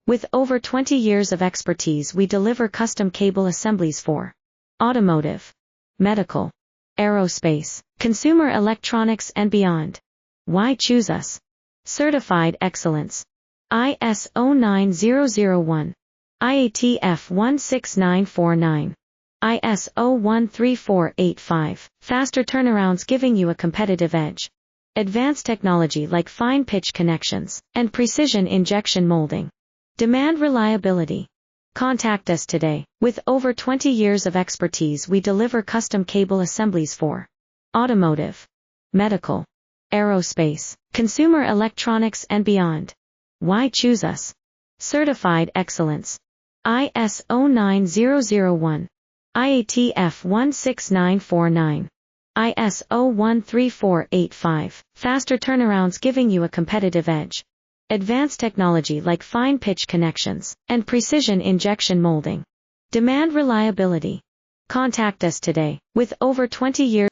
With over 20 years of expertise, we deliver custom cable assemblies for automotive, medical, aerospace, consumer electronics and beyond. Why choose us? Certified excellence. ISO 9001. IATF 16949. ISO 13485. Faster turnarounds giving you a competitive edge. Advanced technology like fine pitch connections and precision injection molding. Demand reliability. Contact us today. With over 20 years of expertise, we deliver custom cable assemblies for automotive, medical, aerospace, consumer electronics and beyond. Why choose us? Certified excellence. ISO 9001. IATF 16949. ISO 13485. Faster turnarounds giving you a competitive edge. Advanced technology like fine pitch connections and precision injection molding. Demand reliability. Contact us today. With over 20 years